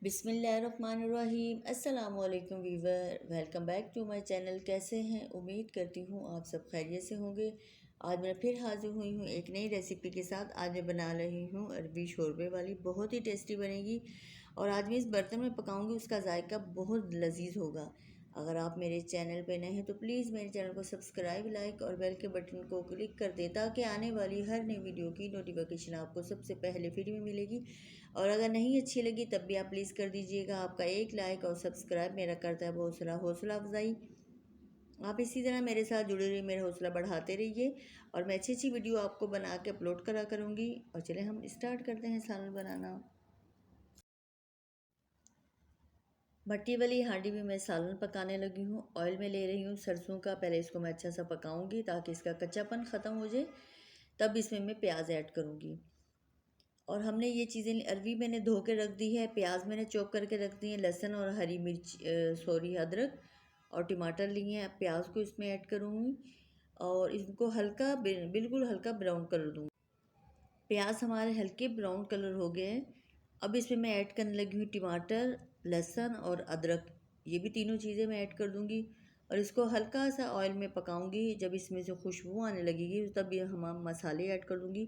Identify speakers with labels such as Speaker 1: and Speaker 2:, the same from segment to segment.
Speaker 1: बिस्मिल्लाहिर्रहमानिर्रहीम। अस्सलाम वालेकुम viewer, welcome back to my channel. कैसे हैं? उम्मीद करती हूँ आप सब खैरियत से होंगे। आज मैं फिर हाजिर हुई हूँ एक नई रेसिपी के साथ। आज मैं बना रही हूँ अरबी शोरबे वाली, बहुत ही टेस्टी बनेगी। और आज मैं इस बर्तन में पकाऊंगी, उसका जायका बहुत लजीज होगा। अगर आप मेरे चैनल पे नए हैं तो प्लीज़ मेरे चैनल को सब्सक्राइब, लाइक और बेल के बटन को क्लिक कर दें ताकि आने वाली हर नई वीडियो की नोटिफिकेशन आपको सबसे पहले फ्री में मिलेगी। और अगर नहीं अच्छी लगी तब भी आप प्लीज़ कर दीजिएगा। आपका एक लाइक और सब्सक्राइब मेरा करता है बहुत सारा हौसला अफजाई। आप इसी तरह मेरे साथ जुड़े रहिए, मेरा हौसला बढ़ाते रहिए और मैं अच्छी अच्छी वीडियो आपको बना के अपलोड करा करूँगी। और चले हम स्टार्ट करते हैं सालन बनाना। भट्टी वाली हांडी में मैं सालन पकाने लगी हूँ। ऑयल में ले रही हूँ सरसों का। पहले इसको मैं अच्छा सा पकाऊंगी ताकि इसका कच्चापन ख़त्म हो जाए। तब इसमें मैं प्याज ऐड करूँगी। और हमने ये चीज़ें, अरबी मैंने धो के रख दी है, प्याज मैंने चॉप करके रख दी है, लहसुन और हरी मिर्च अदरक और टमाटर लिए हैं। प्याज को इसमें ऐड करूँगी और इनको हल्का, बिल्कुल हल्का ब्राउन कर दूँगी। प्याज हमारे हल्के ब्राउन कलर हो गए हैं। अब इसमें मैं ऐड करने लगी हूँ टमाटर, लहसुन और अदरक। ये भी तीनों चीज़ें मैं ऐड कर दूँगी और इसको हल्का सा ऑयल में पकाऊंगी। जब इसमें से खुशबू आने लगेगी तब ये हम मसाले ऐड कर दूँगी।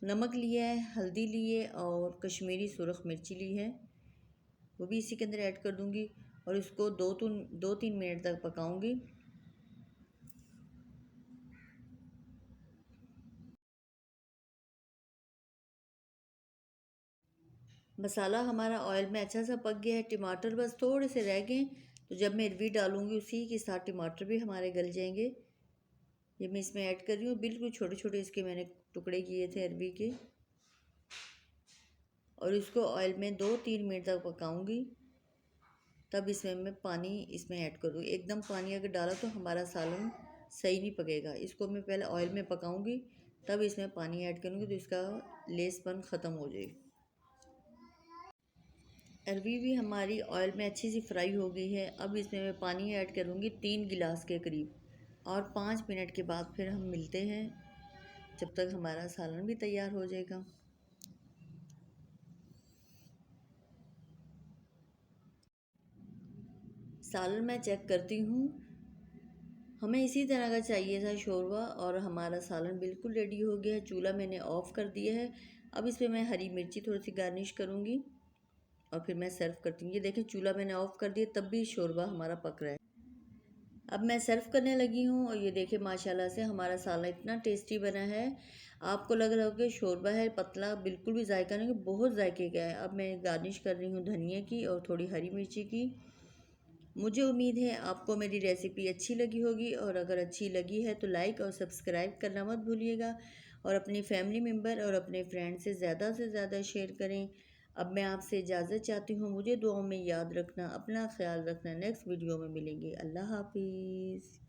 Speaker 1: नमक लिया है, हल्दी लिए और कश्मीरी सुरख मिर्ची ली है, वो भी इसी के अंदर ऐड कर दूँगी और इसको दो तीन मिनट तक पकाऊँगी। मसाला हमारा ऑयल में अच्छा सा पक गया है। टमाटर बस थोड़े से रह गए, तो जब मैं अरबी डालूँगी उसी के साथ टमाटर भी हमारे गल जाएंगे। ये मैं इसमें ऐड कर रही हूँ, बिल्कुल छोटे छोटे इसके मैंने टुकड़े किए थे अरबी के। और इसको ऑयल में 2-3 मिनट तक पकाऊँगी। तब इसमें मैं पानी इसमें ऐड करूँ। एकदम पानी अगर डाला तो हमारा सालन सही नहीं पकेगा। इसको मैं पहले ऑयल में पकाऊँगी, तब इसमें पानी ऐड करूँगी तो इसका लेसपन ख़त्म हो जाए। अरबी भी हमारी ऑयल में अच्छी सी फ्राई हो गई है। अब इसमें मैं पानी ऐड करूँगी 3 गिलास के करीब। और 5 मिनट के बाद फिर हम मिलते हैं, जब तक हमारा सालन भी तैयार हो जाएगा। सालन मैं चेक करती हूँ, हमें इसी तरह का चाहिए था शोरबा। और हमारा सालन बिल्कुल रेडी हो गया है। चूल्हा मैंने ऑफ़ कर दिया है। अब इसमें मैं हरी मिर्ची थोड़ी सी गार्निश करूँगी और फिर मैं सर्व करती हूँ। ये देखें, चूल्हा मैंने ऑफ़ कर दिया तब भी शोरबा हमारा पक रहा है। अब मैं सर्व करने लगी हूँ और ये देखिए माशाल्लाह से हमारा सालन इतना टेस्टी बना है। आपको लग रहा होगा कि शोरबा है पतला, बिल्कुल भी जायका नहीं, बहुत जायके का है। अब मैं गार्निश कर रही हूँ धनिया की और थोड़ी हरी मिर्ची की। मुझे उम्मीद है आपको मेरी रेसिपी अच्छी लगी होगी और अगर अच्छी लगी है तो लाइक और सब्सक्राइब करना मत भूलिएगा और अपनी फैमिली मेम्बर और अपने फ्रेंड से ज़्यादा शेयर करें। अब मैं आपसे इजाज़त चाहती हूँ। मुझे दुआओं में याद रखना, अपना ख्याल रखना। नेक्स्ट वीडियो में मिलेंगे। अल्लाह हाफिज़।